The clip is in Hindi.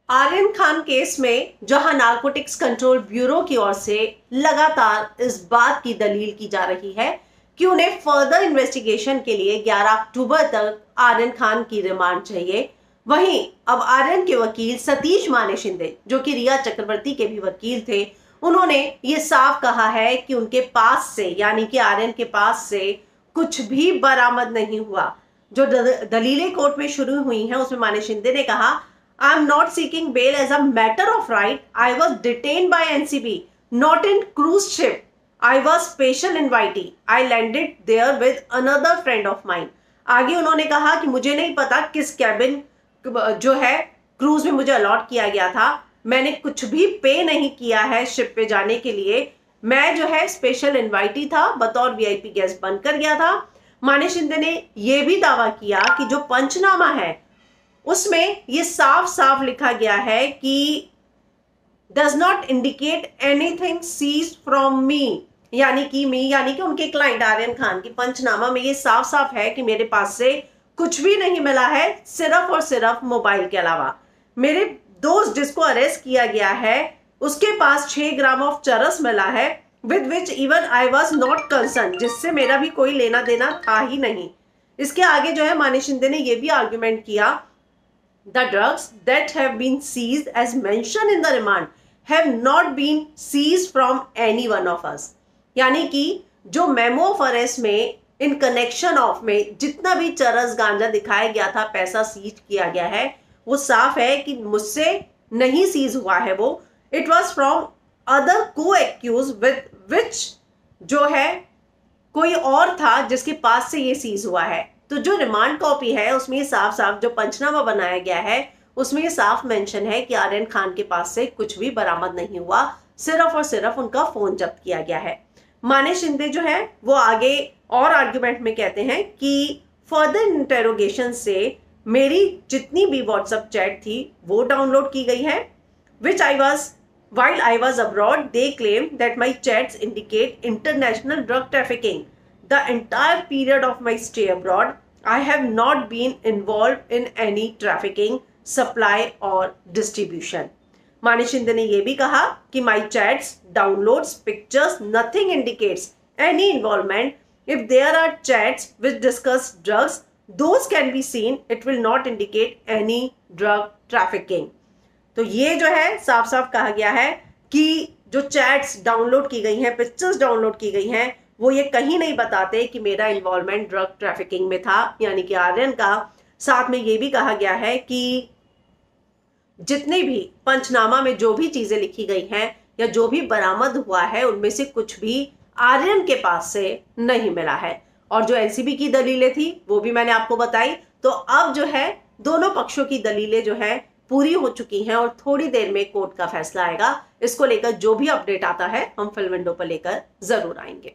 आर्यन खान केस में जहां नारकोटिक्स कंट्रोल ब्यूरो की ओर से लगातार इस बात की दलील की जा रही है कि उन्हें फर्दर इन्वेस्टिगेशन के लिए 11 अक्टूबर तक आर्यन खान की रिमांड चाहिए, वहीं अब आर्यन के वकील सतीश माने शिंदे, जो कि रिया चक्रवर्ती के भी वकील थे, उन्होंने ये साफ कहा है कि उनके पास से, यानी कि आर्यन के पास से कुछ भी बरामद नहीं हुआ। जो दलीलें कोर्ट में शुरू हुई हैं उसमें माने शिंदे ने कहा, I am not seeking bail as a matter of right. I was detained by NCB, not in cruise ship. I was special invitee. I landed there with another friend of mine. आगे उन्होंने कहा कि मुझे नहीं पता किस कैबिन जो है क्रूज में मुझे अलॉट किया गया था। मैंने कुछ भी पे नहीं किया है शिप पे जाने के लिए। मैं जो है स्पेशल इन्वाइटी था, बतौर वीआईपी गेस्ट बनकर गया था। माने शिंदे ने यह भी दावा किया कि जो पंचनामा है उसमें ये साफ साफ लिखा गया है कि does not indicate anything cease from me, यानी कि उनके क्लाइंट आर्यन खान की पंचनामा में ये साफ साफ है कि मेरे पास से कुछ भी नहीं मिला है, सिर्फ और सिर्फ मोबाइल के अलावा। मेरे दोस्त जिसको अरेस्ट किया गया है उसके पास 6 ग्राम ऑफ चरस मिला है, with which even I was not concern, जिससे मेरा भी कोई लेना देना था ही नहीं। इसके आगे जो है माने शिंदे ने यह भी आर्ग्यूमेंट किया, the drugs that have been seized as mentioned in the remand have not been seized from any one of us। यानी कि जो मेमो ऑफ अरेस्ट में इन कनेक्शन ऑफ में जितना भी चरस गांजा दिखाया गया था, पैसा सीज किया गया है, वो साफ है कि मुझसे नहीं सीज हुआ है। वो इट वॉज फ्रॉम अदर को एक्यूज विद विच जो है कोई और था जिसके पास से ये सीज हुआ है। तो जो रिमांड कॉपी है उसमें साफ साफ जो पंचनामा बनाया गया है उसमें ये साफ मेंशन है कि आर्यन खान के पास से कुछ भी बरामद नहीं हुआ, सिर्फ और सिर्फ उनका फोन जब्त किया गया है। माने शिंदे जो है वो आगे और आर्ग्यूमेंट में कहते हैं कि फर्दर इंटेरोगेशन से मेरी जितनी भी व्हाट्सएप चैट थी वो डाउनलोड की गई है, विच while I was abroad, they claim that my chats indicate international drug trafficking. The entire period of my stay abroad, I have not been involved in any trafficking, supply or distribution. माने शिंदे ने यह भी कहा कि my chats, downloads, pictures, nothing indicates any involvement. If there are chats which discuss drugs, those can be seen. It will not indicate any drug trafficking. तो ये जो है साफ साफ कहा गया है कि जो चैट्स डाउनलोड की गई हैं, पिक्चर्स डाउनलोड की गई हैं, वो ये कहीं नहीं बताते कि मेरा इन्वॉल्वमेंट ड्रग ट्रैफिकिंग में था, यानी कि आर्यन का। साथ में ये भी कहा गया है कि जितने भी पंचनामा में जो भी चीजें लिखी गई हैं या जो भी बरामद हुआ है उनमें से कुछ भी आर्यन के पास से नहीं मिला है। और जो एनसीबी की दलीलें थी वो भी मैंने आपको बताई। तो अब जो है दोनों पक्षों की दलीलें जो है पूरी हो चुकी हैं और थोड़ी देर में कोर्ट का फैसला आएगा। इसको लेकर जो भी अपडेट आता है हम फिल्म विंडो पर लेकर जरूर आएंगे।